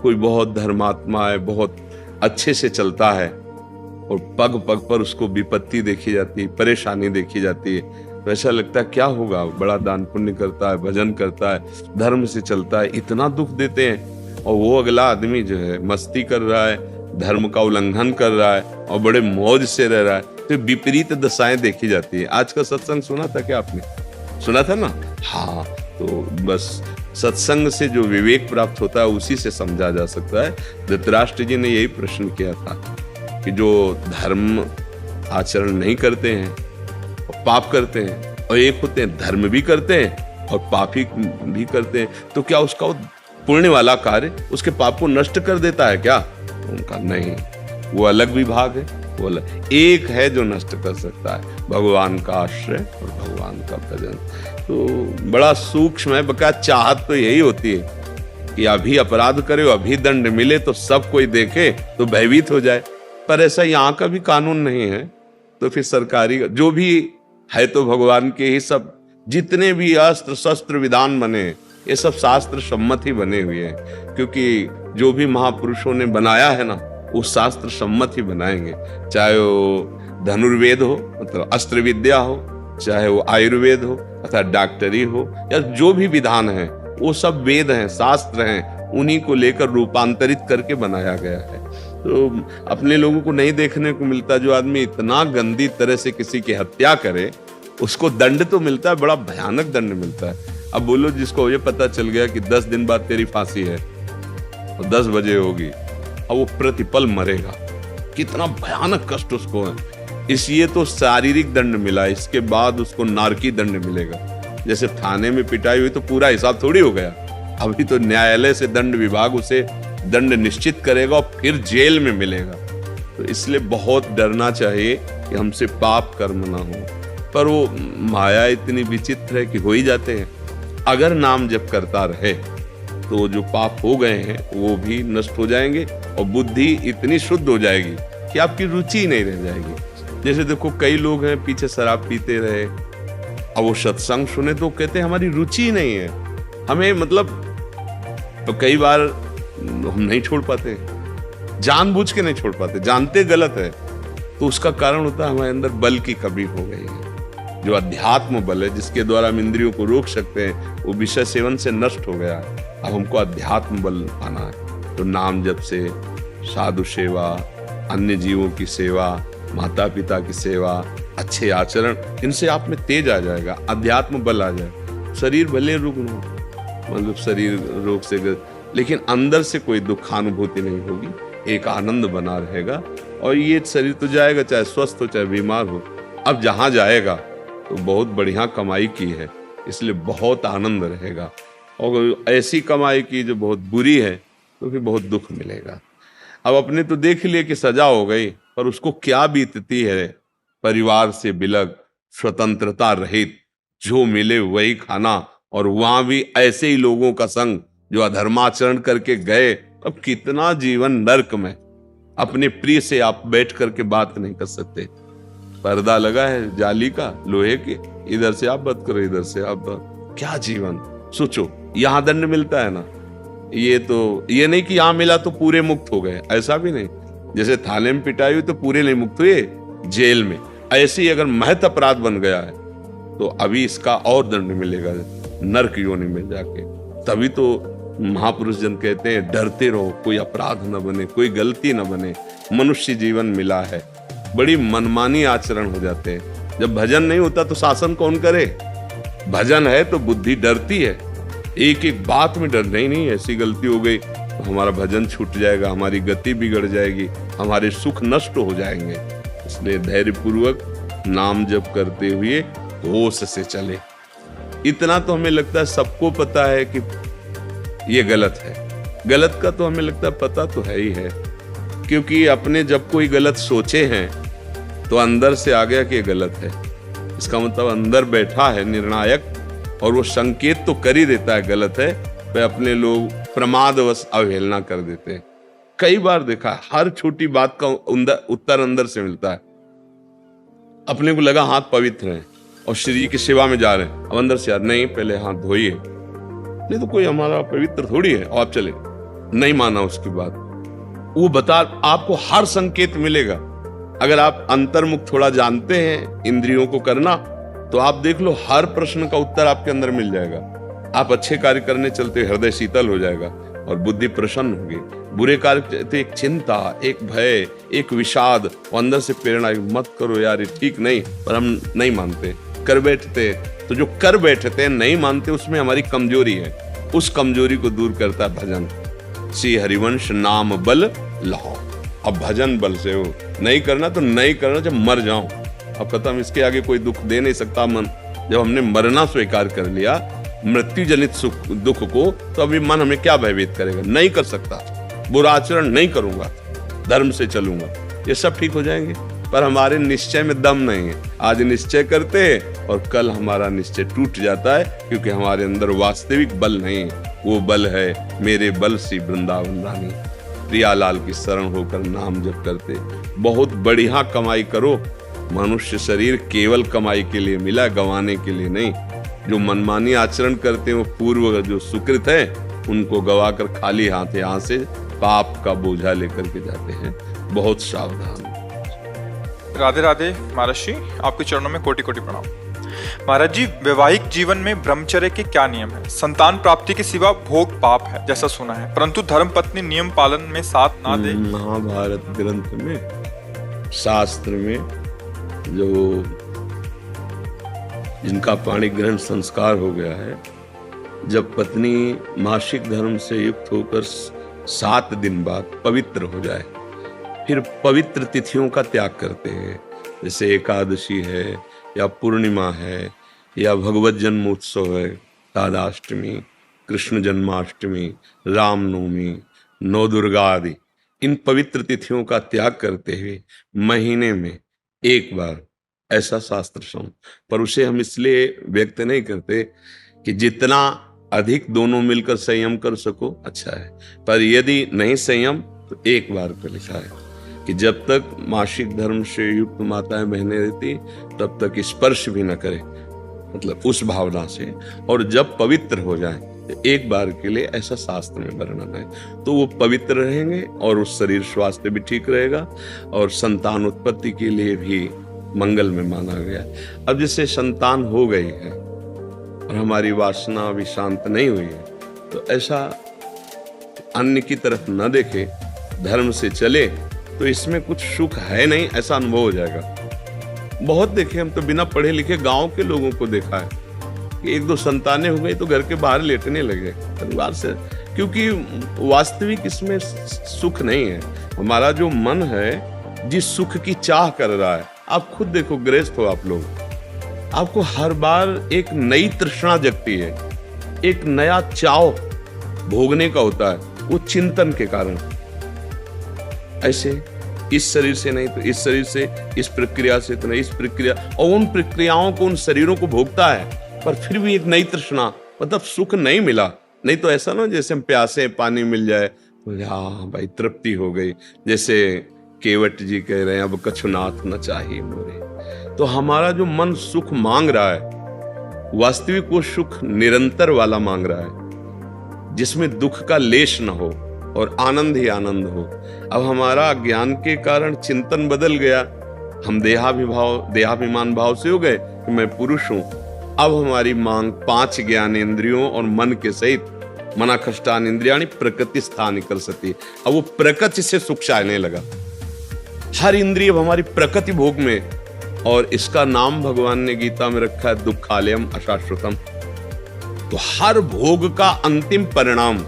कोई बहुत धर्मात्मा है, बहुत अच्छे से चलता है और पग पग पर उसको विपत्ति देखी जाती है, परेशानी देखी जाती है, तो ऐसा लगता है क्या होगा, बड़ा दान पुण्य करता है, भजन करता है, धर्म से चलता है, इतना दुख देते हैं। और वो अगला आदमी जो है मस्ती कर रहा है, धर्म का उल्लंघन कर रहा है और बड़े मौज से रह रहा है, तो विपरीत दशाएं देखी जाती है। आज का सत्संग सुना था क्या आपने? सुना था ना? हाँ, तो बस सत्संग से जो विवेक प्राप्त होता है उसी से समझा जा सकता है। धृतराष्ट्र जी ने यही प्रश्न किया था कि जो धर्म आचरण नहीं करते हैं और पाप करते हैं, और एक होते हैं धर्म भी करते हैं और पापी भी करते हैं, तो क्या उसका पुण्य वाला कार्य उसके पाप को नष्ट कर देता है क्या? उनका नहीं, वो अलग विभाग है, वो अलग। एक है जो नष्ट कर सकता है, भगवान का आश्रय और भगवान का भजन। तो बड़ा सूक्ष्म है। बका चाहत तो यही होती है कि अभी अपराध करे, अभी दंड मिले तो सब कोई देखे तो भयभीत हो जाए, पर ऐसा यहाँ का भी कानून नहीं है। तो फिर सरकारी जो भी है तो भगवान के ही सब, जितने भी अस्त्र शस्त्र विधान बने ये सब शास्त्र सम्मत ही बने हुए हैं, क्योंकि जो भी महापुरुषों ने बनाया है ना वो शास्त्र सम्मत ही बनाएंगे। चाहे वो धनुर्वेद हो, मतलब अस्त्र विद्या हो, चाहे वो आयुर्वेद हो अथवा डॉक्टरी हो, या जो भी विधान है वो सब वेद हैं, शास्त्र हैं, उन्हीं को लेकर रूपांतरित करके बनाया गया है। तो अपने लोगों को नहीं देखने को मिलता, जो आदमी इतना गंदी तरह से किसी की हत्या करे उसको दंड तो मिलता है, बड़ा भयानक दंड मिलता है। अब बोलो जिसको ये पता चल गया कि 10 दिन बाद तेरी फांसी है और 10 बजे होगी, अब वो प्रतिपल मरेगा, कितना भयानक कष्ट उसको है। इसलिए तो शारीरिक दंड मिला, इसके बाद उसको नारकी दंड मिलेगा। जैसे थाने में पिटाई हुई तो पूरा हिसाब थोड़ी हो गया, अभी तो न्यायालय से दंड विभाग उसे दंड निश्चित करेगा और फिर जेल में मिलेगा। तो इसलिए बहुत डरना चाहिए कि हमसे पाप कर्म ना हो, पर वो माया इतनी विचित्र है कि हो ही जाते हैं। अगर नाम जप करता रहे तो जो पाप हो गए हैं वो भी नष्ट हो जाएंगे और बुद्धि इतनी शुद्ध हो जाएगी कि आपकी रुचि ही नहीं रह जाएगी। जैसे देखो कई लोग हैं पीछे शराब पीते रहे, अब वो सत्संग सुने तो कहते हैं हमारी रुचि ही नहीं है, हमें मतलब, तो कई बार हम नहीं छोड़ पाते, जानबूझ के नहीं छोड़ पाते, जानते गलत है, तो उसका कारण होता है हमारे अंदर बल की कमी हो गई है। जो अध्यात्म बल है जिसके द्वारा हम इंद्रियों को रोक सकते हैं वो विषय सेवन से नष्ट हो गया है। अब हमको अध्यात्म बल आना है, तो नाम जप से, साधु सेवा, अन्य जीवों की सेवा, माता पिता की सेवा, अच्छे आचरण, इनसे आप में तेज आ जाएगा, अध्यात्म बल आ जाएगा। शरीर भले रुग्ण हो, मतलब शरीर रोग से, लेकिन अंदर से कोई दुखानुभूति नहीं होगी, एक आनंद बना रहेगा। और ये शरीर तो जाएगा, चाहे स्वस्थ हो चाहे बीमार हो, अब जहां जाएगा तो बहुत बढ़िया कमाई की है, इसलिए बहुत आनंद रहेगा। और ऐसी कमाई की जो बहुत बुरी है तो फिर बहुत दुख मिलेगा। अब अपने तो देख लिए कि सजा हो गई, पर उसको क्या बीतती है, परिवार से बिलग, स्वतंत्रता रहित, जो मिले वही खाना, और वहां भी ऐसे ही लोगों का संग जो अधर्माचरण करके गए। अब कितना जीवन नरक में, अपने प्रिय से आप बैठ करके बात नहीं कर सकते, पर्दा लगा है जाली का, लोहे के, इधर से आप बात करो, इधर से आप बात, क्या जीवन। सोचो यहां दंड मिलता है ना, ये तो ये नहीं कि यहां मिला तो पूरे मुक्त हो गए, ऐसा भी नहीं। जैसे थाने में पिटाई हुई तो पूरे नहीं मुक्त हुए, जेल में। ऐसे ही अगर महत अपराध बन गया है तो अभी इसका और दंड मिलेगा नरक योनि में जाके। तभी तो महापुरुष जन कहते हैं डरते रहो, कोई अपराध न बने, कोई गलती न बने, मनुष्य जीवन मिला है। बड़ी मनमानी आचरण हो जाते हैं। जब भजन नहीं होता तो शासन कौन करे? भजन है तो बुद्धि डरती है, एक एक बात में डर नहीं, ऐसी गलती हो गई तो हमारा भजन छूट जाएगा, हमारी गति बिगड़ जाएगी, हमारे सुख नष्ट हो जाएंगे। इसलिए धैर्यपूर्वक नाम जप करते हुए होश से चले। इतना तो हमें लगता है सबको पता है कि ये गलत है। गलत का तो हमें लगता है पता तो है ही है, क्योंकि अपने जब कोई गलत सोचे हैं तो अंदर से आ गया कि ये गलत है। इसका मतलब अंदर बैठा है निर्णायक और वो संकेत तो कर ही देता है गलत है, पे अपने लोग प्रमादवश अवहेलना कर देते हैं। कई बार देखा है, हर छोटी बात का उत्तर अंदर से मिलता है। अपने को लगा हाथ पवित्र हैं और श्री जी की सेवा में जा रहे हैं, अब अंदर से यार नहीं पहले हाथ धोइए, नहीं तो कोई हमारा पवित्र थोड़ी है, और आप चले। नहीं माना उसकी बात, वो बता आपको हर संकेत मिलेगा। अगर आप अंतर्मुख थोड़ा जानते हैं इंद्रियों को करना, तो आप देख लो हर प्रश्न का उत्तर आपके अंदर मिल जाएगा। आप अच्छे कार्य करने चलते हृदय शीतल हो जाएगा और बुद्धि प्रसन्न होगी। बुरे कार्य तो एक चिंता, एक भय, एक विषाद, अंदर से प्रेरणा मत करो यार ये ठीक नहीं, पर हम नहीं मानते, कर बैठते। तो जो कर बैठते नहीं मानते उसमें हमारी कमजोरी है, उस कमजोरी को दूर करता है भजन। श्री हरिवंश नाम बल लाओ। अब भजन बल से हो, नहीं करना तो नहीं करना, जब मर जाओ अब खत्म, इसके आगे कोई दुख दे नहीं सकता मन। जब हमने मरना स्वीकार कर लिया, मृत्यु जनित सुख दुख को, तो अभी मन हमें क्या भयभीत करेगा? नहीं कर सकता, बुरा आचरण नहीं करूंगा, धर्म से चलूंगा, ये सब ठीक हो जाएंगे। पर हमारे निश्चय में दम नहीं है। आज निश्चय करते हैं और कल हमारा निश्चय टूट जाता है, क्योंकि हमारे अंदर वास्तविक बल नहीं है। वो बल है मेरे बल सी वृंदावन रानी प्रियालाल की शरण होकर नाम जप करते। बहुत बढ़िया कमाई करो, मनुष्य शरीर केवल कमाई के लिए मिला, गंवाने के लिए नहीं। जो मनमानी आचरण करते हैं वो पूर्व जो सुकृत है उनको गवाकर खाली हाथ यहाँ से पाप का बोझा लेकर के जाते हैं। बहुत सावधान। राधे राधे महाराज जी, आपके चरणों में कोटि कोटि प्रणाम। महाराज जी, वैवाहिक जीवन में ब्रह्मचर्य के क्या नियम है? संतान प्राप्ति के सिवा भोग पाप है जैसा सुना है, परंतु धर्म पत्नी नियम पालन में साथ ना दे। महाभारत ग्रंथ में, शास्त्र में जो जिनका पाणी ग्रहण संस्कार हो गया है, जब पत्नी मासिक धर्म से युक्त होकर 7 दिन बाद पवित्र हो जाए, फिर पवित्र तिथियों का त्याग करते हैं। जैसे एकादशी है या पूर्णिमा है या भगवत जन्मोत्सव है, राधाष्टमी, कृष्ण जन्माष्टमी, रामनवमी, नवदुर्गा आदि, इन पवित्र तिथियों का त्याग करते हुए महीने में एक बार, ऐसा शास्त्र सम। पर उसे हम इसलिए व्यक्त नहीं करते कि जितना अधिक दोनों मिलकर संयम कर सको अच्छा है, पर यदि नहीं संयम तो एक बार का लिखा है कि जब तक मासिक धर्म से युक्त माताएं बहनें रहती तब तक स्पर्श भी न करे, मतलब उस भावना से। और जब पवित्र हो जाए तो एक बार के लिए, ऐसा शास्त्र में वर्णन है, तो वो पवित्र रहेंगे और उस शरीर स्वास्थ्य भी ठीक रहेगा और संतान उत्पत्ति के लिए भी मंगल में माना गया। अब जैसे संतान हो गई है और हमारी वासना अभी शांत नहीं हुई है, तो ऐसा अन्य की तरफ न देखे, धर्म से चले, तो इसमें कुछ सुख है नहीं ऐसा अनुभव हो जाएगा। बहुत देखे हम तो, बिना पढ़े लिखे गांव के लोगों को देखा है कि 1-2 संतानें हो गई तो घर के बाहर लेटने लगे परिवार से, क्योंकि वास्तविक इसमें सुख नहीं है। हमारा जो मन है जिस सुख की चाह कर रहा है, आप खुद देखो, गृहस्थ हो आप लोग, आपको हर बार एक नई तृष्णा जगती है, एक नया चाव भोगने का होता है, वो चिंतन के कारण। ऐसे इस शरीर से नहीं तो इस शरीर से, इस प्रक्रिया से तो नहीं इस प्रक्रिया, और उन प्रक्रियाओं को, उन शरीरों को भोगता है, पर फिर भी एक नई तृष्णा, मतलब सुख नहीं मिला। नहीं तो ऐसा ना जैसे हम प्यासे, पानी मिल जाए तो हाँ भाई तृप्ति हो गई, जैसे केवट जी कह रहे हैं अब कछुनाथ न चाहिए मोरे। तो हमारा जो मन सुख मांग रहा है, वास्तविक वो सुख निरंतर वाला मांग रहा है, जिसमें दुख का लेश न हो और आनंद ही आनंद हो। अब हमारा ज्ञान के कारण चिंतन बदल गया, हम देहाभिमान भाव से हो गए कि मैं पुरुष हूं, अब हमारी मांग 5 ज्ञानेंद्रियों और मन के सहित मनाखष्टान इंद्रियाणि प्रकृति स्थान कर सती। अब वो प्रकृति से सुख चाहने लगा, हर इंद्रिय हमारी प्रकृति भोग में, और इसका नाम भगवान ने गीता में रखा है दुखालयम अशाश्वतम। तो हर भोग का अंतिम परिणाम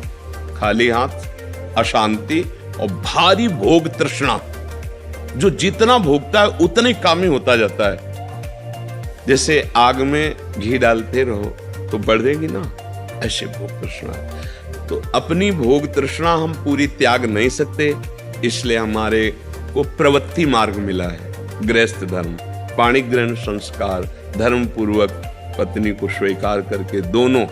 खाली हाथ, अशांति और भारी भोग तृष्णा। जो जितना भोगता है उतने कामी होता जाता है। जैसे आग में घी डालते रहो तो बढ़ेगी ना, ऐसे भोग तृष्णा। तो अपनी भोग तृष्णा हम पूरी त्याग नहीं सकते, इसलिए हमारे को प्रवृत्ति मार्ग मिला है, गृहस्थ धर्म, पाणी ग्रहण संस्कार, धर्म पूर्वक पत्नी को स्वीकार करके दोनों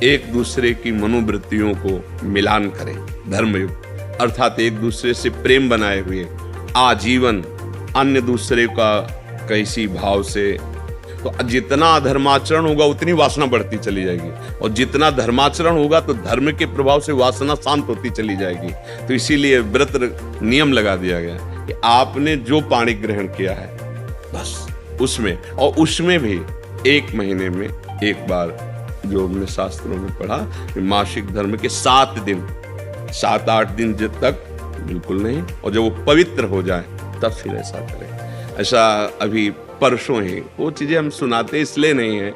एक दूसरे की मनोवृत्तियों को मिलान करें, धर्मयुक्त, अर्थात एक दूसरे से प्रेम बनाए हुए आजीवन, अन्य दूसरे का कैसी भाव से। तो जितना अधर्माचरण होगा उतनी वासना बढ़ती चली जाएगी, और जितना धर्माचरण होगा तो धर्म के प्रभाव से वासना शांत होती चली जाएगी। तो इसीलिए व्रत नियम लगा दिया गया कि आपने जो पाणी ग्रहण किया है बस उसमें, और उसमें भी 1 महीने में एक बार, जो हमने शास्त्रों में पढ़ा कि मासिक धर्म के 7 दिन, 7-8 दिन जब तक बिल्कुल नहीं, और जब वो पवित्र हो जाए तब फिर ऐसा करें। ऐसा अभी परसों ही वो चीजें हम सुनाते इसलिए नहीं है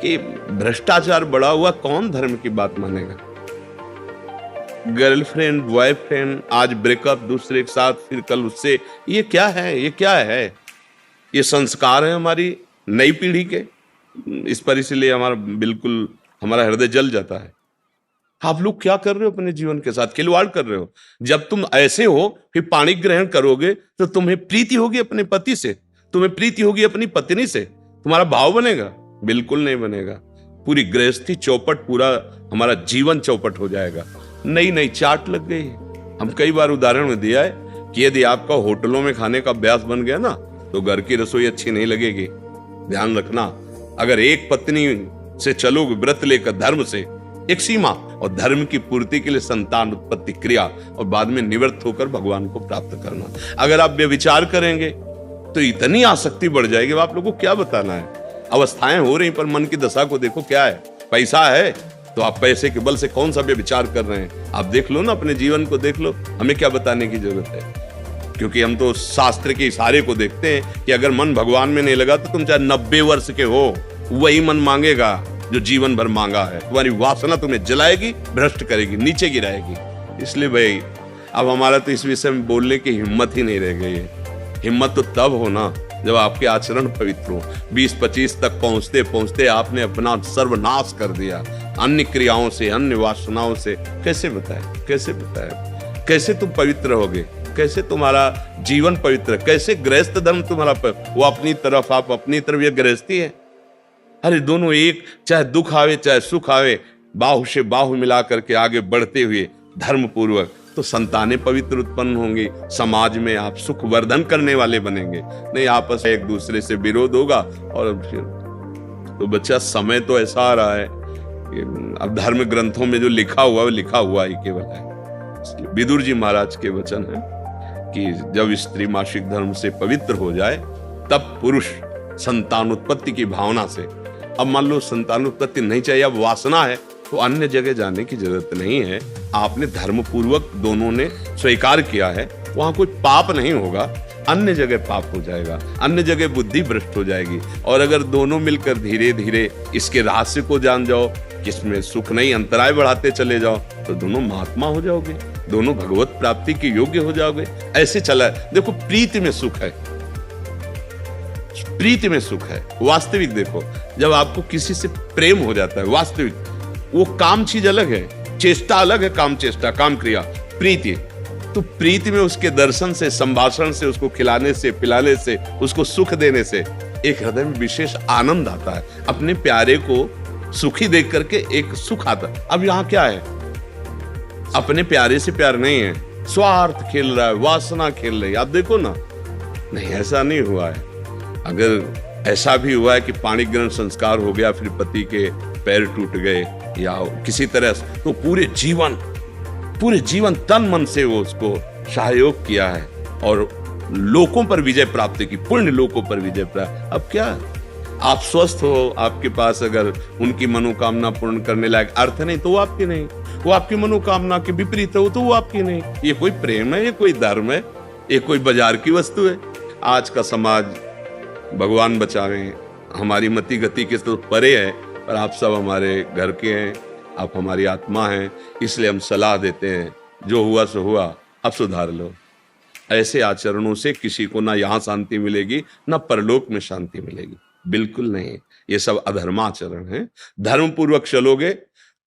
कि भ्रष्टाचार बढ़ा हुआ, कौन धर्म की बात मानेगा। गर्लफ्रेंड बॉयफ्रेंड, आज ब्रेकअप दूसरे के साथ, फिर कल उससे, ये क्या है, ये क्या है? ये संस्कार है हमारी नई पीढ़ी के। इस पर इसलिए हमारा हृदय जल जाता है। आप लोग क्या कर रहे हो अपने जीवन के साथ? खिलवाड़ कर रहे हो। जब तुम ऐसे हो फिर पाणी ग्रहण करोगे तो तुम्हें प्रीति होगी अपने पति से, तुम्हें प्रीति होगी अपनी पत्नी से, तुम्हारा भाव बनेगा? बिल्कुल नहीं बनेगा। पूरी गृहस्थी चौपट, पूरा हमारा जीवन चौपट हो जाएगा। नई नई चाट लग गई। हम कई बार उदाहरण में दिया है कि यदि आपका होटलों में खाने का अभ्यास बन गया ना तो घर की रसोई अच्छी नहीं लगेगी। ध्यान रखना, अगर एक पत्नी से चलोगे व्रत लेकर धर्म से, एक सीमा, और धर्म की पूर्ति के लिए संतान उत्पत्ति क्रिया, और बाद में निवृत्त होकर भगवान को प्राप्त करना। अगर आप व्यभिचार करेंगे तो इतनी आसक्ति बढ़ जाएगी, आप लोगों को क्या बताना है। अवस्थाएं हो रही पर मन की दशा को देखो क्या है। पैसा है तो आप पैसे के बल से कौन सा व्यभिचार कर रहे हैं, आप देख लो ना, अपने जीवन को देख लो। हमें क्या बताने की जरूरत है, क्योंकि हम तो शास्त्र के इशारे को देखते हैं कि अगर मन भगवान में नहीं लगा तो तुम चाहे 90 वर्ष के हो, वही मन मांगेगा जो जीवन भर मांगा है। तुम्हारी वासना तुम्हें जलाएगी, भ्रष्ट करेगी, नीचे गिराएगी। इसलिए भाई अब हमारा तो इस विषय में बोलने की हिम्मत ही नहीं रह गई है। हिम्मत तो तब हो ना जब आपके आचरण पवित्र हो। 20-25 तक पहुंचते पहुंचते आपने अपना सर्वनाश कर दिया अन्य क्रियाओं से, अन्य वासनाओं से। कैसे बताए, कैसे बताए, कैसे तुम पवित्र होगे, कैसे तुम्हारा जीवन पवित्र, कैसे गृहस्थ धर्म तुम्हारा वो अपनी तरफ, आप अपनी तरफ, ये गृहस्थी है। अरे दोनों एक, चाहे दुख आवे चाहे सुख आवे, बाहु से बाहु मिला करके आगे बढ़ते हुए धर्म पूर्वक, तो संतानें पवित्र उत्पन्न होंगी। समाज में आप सुख वर्धन करने वाले बनेंगे। नहीं आपस में एक दूसरे से विरोध होगा और फिर तो बच्चा समय तो ऐसा आ रहा है कि अब धर्म ग्रंथों में जो लिखा हुआ है वो लिखा हुआ ही केवल है। विदुर जी महाराज के वचन है कि जब स्त्री मासिक धर्म से पवित्र हो जाए तब पुरुष संतान उत्पत्ति की भावना से, अब मान लो संतान उत्पत्ति नहीं चाहिए, अब वासना है, तो अन्य जगह जाने की जरूरत नहीं है। आपने धर्म पूर्वक दोनों ने स्वीकार किया है, वहां कोई पाप नहीं होगा। अन्य जगह पाप हो जाएगा, अन्य जगह बुद्धि भ्रष्ट हो जाएगी। और अगर दोनों मिलकर धीरे धीरे इसके रहस्य को जान जाओ, किसमें सुख नहीं, अंतराय बढ़ाते चले जाओ, तो दोनों महात्मा हो जाओगे, दोनों भगवत प्राप्ति के योग्य हो जाओगे। ऐसे चला है। देखो प्रीति में सुख है, प्रीति में सुख है। वास्तविक देखो, जब आपको किसी से प्रेम हो जाता है, वास्तविक, वो काम चीज अलग है, चेष्टा अलग है, काम चेष्टा, काम क्रिया, प्रीति। तो प्रीति में उसके दर्शन से, संभाषण से, उसको खिलाने से, पिलाने से, उसको सुख देने से एक हृदय में विशेष आनंद आता है। अपने प्यारे को सुखी देख करके एक सुख आता है। अब यहाँ क्या है, अपने प्यारे से प्यार नहीं है, स्वार्थ खेल रहा है, वासना खेल रही है। आप देखो ना, नहीं ऐसा नहीं हुआ है। अगर ऐसा भी हुआ है कि पाणी ग्रहण संस्कार हो गया, फिर पति के पैर टूट गए या किसी तरह, तो पूरे जीवन तन मन से वो उसको सहयोग किया है और लोकों पर विजय प्राप्त की, पुण्य लोकों पर विजय प्राप्त। अब क्या, आप स्वस्थ हो, आपके पास अगर उनकी मनोकामना पूर्ण करने लायक अर्थ नहीं तो वो आपकी नहीं, वो आपकी मनोकामना के विपरीत हो तो वो आपकी नहीं। ये कोई प्रेम है, ये कोई धर्म है, ये कोई बाजार की वस्तु है? आज का समाज, भगवान बचावे, हमारी मति गति के तो परे है, पर आप सब हमारे घर के हैं, आप हमारी आत्मा हैं, इसलिए हम सलाह देते हैं, जो हुआ सो हुआ, अब सुधार लो। ऐसे आचरणों से किसी को ना यहाँ शांति मिलेगी ना परलोक में शांति मिलेगी, बिल्कुल नहीं। ये सब अधर्माचरण है। धर्म पूर्वक चलोगे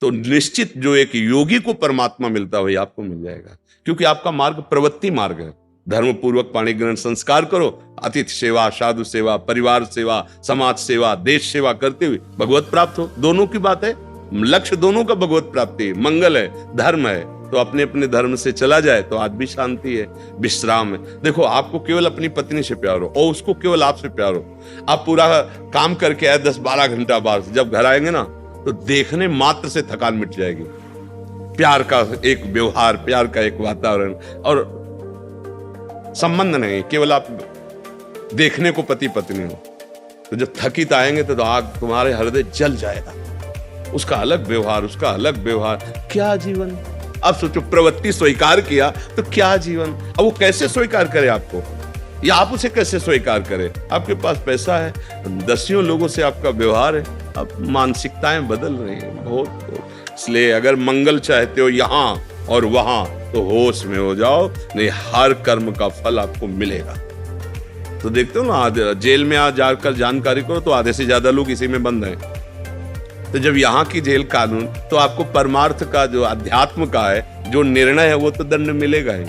तो निश्चित जो एक योगी को परमात्मा मिलता वही आपको मिल जाएगा, क्योंकि आपका मार्ग प्रवृत्ति मार्ग है। धर्म पूर्वक पाणी ग्रहण संस्कार करो, अतिथि सेवा, साधु सेवा, परिवार सेवा, समाज सेवा, देश सेवा करते हुए भगवत प्राप्त हो। दोनों की बात है, लक्ष्य दोनों का भगवत प्राप्ति, मंगल है, धर्म है। तो अपने अपने धर्म से चला जाए तो आज भी शांति है, विश्राम है। देखो, आपको केवल अपनी पत्नी से प्यार हो और उसको केवल आपसे प्यार हो। आप पूरा काम करके आए 10-12 घंटा बाद, जब घर आएंगे ना तो देखने मात्र से थकान मिट जाएगी। प्यार का एक व्यवहार, प्यार का एक वातावरण और संबंध नहीं, केवल आप देखने को पति पत्नी हो। तो जब थकित आएंगे तो आग तुम्हारे हृदय जल जाएगा। उसका अलग व्यवहार, उसका अलग व्यवहार, क्या जीवन। अब सोचो, प्रवृत्ति स्वीकार किया तो क्या जीवन। अब वो कैसे स्वीकार करे आपको, या आप उसे कैसे स्वीकार करें? आपके पास पैसा है, दसियों लोगों से आपका व्यवहार है, अब मानसिकताएं बदल रही हैं बहुत। इसलिए अगर मंगल चाहते हो यहाँ और वहां तो होश में हो जाओ, नहीं हर कर्म का फल आपको मिलेगा। तो देखते हो ना, जेल में आ जाकर जानकारी करो तो आधे से ज्यादा लोग इसी में बंद हैं। तो जब यहाँ की जेल कानून, तो आपको परमार्थ का जो अध्यात्म का है जो निर्णय है वो तो दंड मिलेगा ही।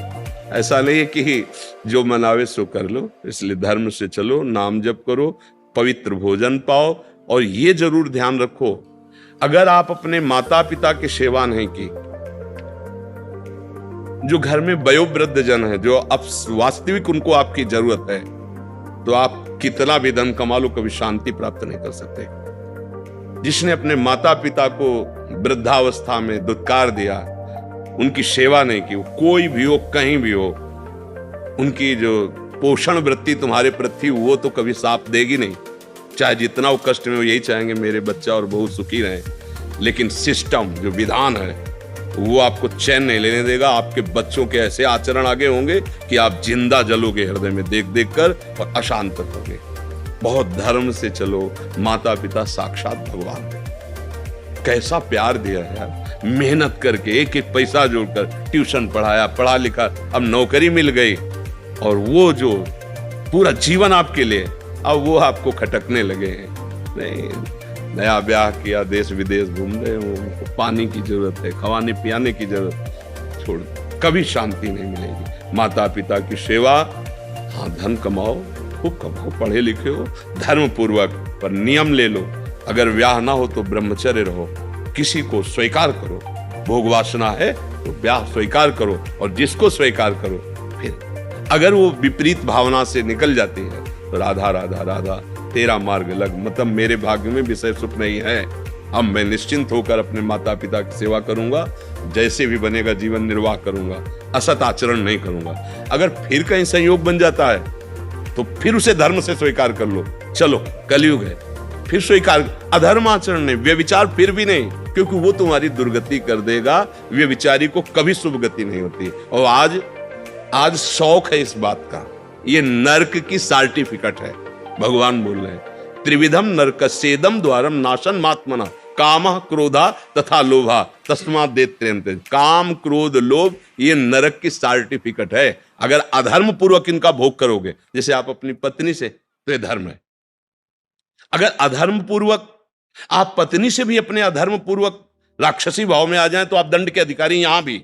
ऐसा नहीं है कि जो मनावे सो कर लो। इसलिए धर्म से चलो, नाम जप करो, पवित्र भोजन पाओ। और ये जरूर ध्यान रखो, अगर आप अपने माता पिता की सेवा नहीं की, जो घर में वयोवृद्ध जन है, जो अब वास्तविक उनको आपकी जरूरत है, तो आप कितना भी धन कमा लो कभी शांति प्राप्त नहीं कर सकते। जिसने अपने माता पिता को वृद्धावस्था में दुत्कार दिया, उनकी सेवा नहीं की, कोई भी हो, कहीं भी हो, उनकी जो पोषण वृत्ति तुम्हारे प्रति वो तो कभी साथ देगी नहीं। चाहे जितना वो कष्ट में हो, यही चाहेंगे मेरे बच्चा और बहू सुखी रहें, लेकिन सिस्टम जो विधान है वो आपको चैन नहीं लेने देगा। आपके बच्चों के ऐसे आचरण आगे होंगे कि आप जिंदा जलोगे हृदय में देख देख कर और अशांत होगे। बहुत धर्म से चलो, माता पिता साक्षात भगवान है। कैसा प्यार दिया है यार, मेहनत करके एक एक पैसा जोड़कर ट्यूशन पढ़ाया, पढ़ा लिखा, अब नौकरी मिल गई, और वो जो पूरा जीवन आपके लिए, अब वो आपको खटकने लगे हैं। नहीं, नया ब्याह किया, देश विदेश घूम रहे हो, उनको पानी की जरूरत है, खवाने पियाने की जरूरत, छोड़, कभी शांति नहीं मिलेगी। माता पिता की सेवा, हाँ धन कमाओ, खूब कमाओ, पढ़े लिखे हो, धर्म पूर्वक, पर नियम ले लो। अगर ब्याह ना हो तो ब्रह्मचर्य रहो, किसी को स्वीकार करो। भोग वासना है तो ब्याह स्वीकार करो, और जिसको स्वीकार करो, फिर अगर वो विपरीत भावना से निकल जाती है तो राधा राधा राधा तेरा मार्ग लग, मतलब मेरे भाग्य में विषय सुख नहीं है, अब मैं निश्चिंत होकर अपने माता पिता की सेवा करूंगा, जैसे भी बनेगा जीवन निर्वाह करूंगा, असत आचरण नहीं करूंगा। अगर फिर कहीं संयोग बन जाता है तो फिर उसे धर्म से स्वीकार कर लो। चलो कलयुग है, फिर स्वीकार, अधर्म आचरण नहीं, व्यभिचार फिर भी नहीं, क्योंकि वो तुम्हारी दुर्गति कर देगा। व्यभिचारी को कभी शुभ गति नहीं होती। और आज शौक है इस बात का, ये नरक की सर्टिफिकेट है। भगवान बोल रहे हैं, त्रिविधम नरकस्येदम द्वारम नाशन मात्मना कामः क्रोधा तथा लोभा तस्मात् देत्यन्ते। काम क्रोध लोभ ये नरक की सर्टिफिकेट है। अगर अधर्म पूर्वक इनका भोग करोगे, जैसे आप अपनी पत्नी से, तो ये धर्म है। अगर अधर्म पूर्वक आप पत्नी से भी अपने अधर्म पूर्वक राक्षसी भाव में आ जाएं, तो आप दंड के अधिकारी, यहां भी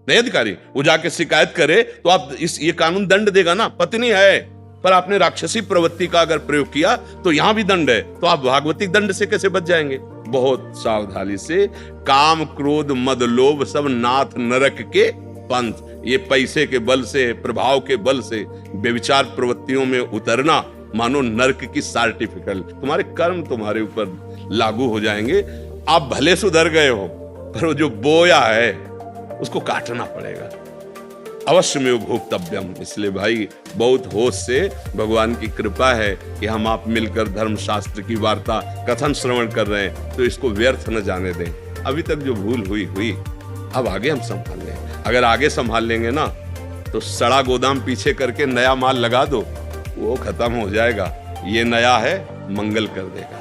नहीं अधिकारी, वो जाके शिकायत करे तो आप ये कानून दंड देगा ना। पत्नी है पर आपने राक्षसी प्रवृत्ति का अगर प्रयोग किया तो यहां भी दंड है, तो आप भागवतिक दंड से कैसे बच जाएंगे? बहुत सावधानी से। काम क्रोध मद लोभ सब नाथ नरक के पंथ, ये पैसे के बल से, प्रभाव के बल से व्यभिचार प्रवृत्तियों में उतरना मानो नरक की सर्टिफिकेट। तुम्हारे कर्म तुम्हारे ऊपर लागू हो जाएंगे। आप भले सुधर गए हो, पर वो जो बोया है उसको काटना पड़ेगा। अवश्य में भोक्तव्यम। इसलिए भाई बहुत होश से, भगवान की कृपा है कि हम आप मिलकर धर्मशास्त्र की वार्ता कथन श्रवण कर रहे हैं, तो इसको व्यर्थ न जाने दें। अभी तक जो भूल हुई, अब आगे हम संभाल लें। अगर आगे संभाल लेंगे ना, तो सड़ा गोदाम पीछे करके नया माल लगा दो, वो खत्म हो जाएगा। ये नया है, मंगल कर देगा।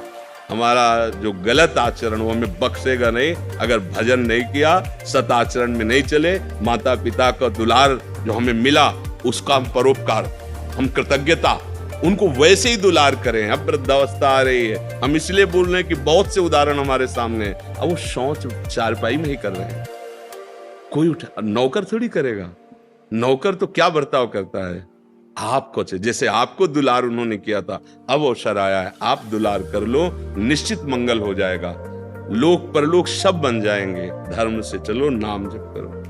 हमारा जो गलत आचरण वो हमें बख्शेगा नहीं। अगर भजन नहीं किया, सत आचरण में नहीं चले, माता पिता का दुलार जो हमें मिला उसका हम परोपकार, हम कृतज्ञता, उनको वैसे ही दुलार करें। अब वृद्धावस्था आ रही है, हम इसलिए बोल रहे हैं कि बहुत से उदाहरण हमारे सामने हैं। अब वो शौच चारपाई में ही कर रहे हैं, कोई नौकर थोड़ी करेगा। नौकर तो क्या बर्ताव करता है, आपको जैसे आपको दुलार उन्होंने किया था, अब अवसर आया है, आप दुलार कर लो, निश्चित मंगल हो जाएगा। लोक परलोक सब बन जाएंगे। धर्म से चलो, नाम जप करो।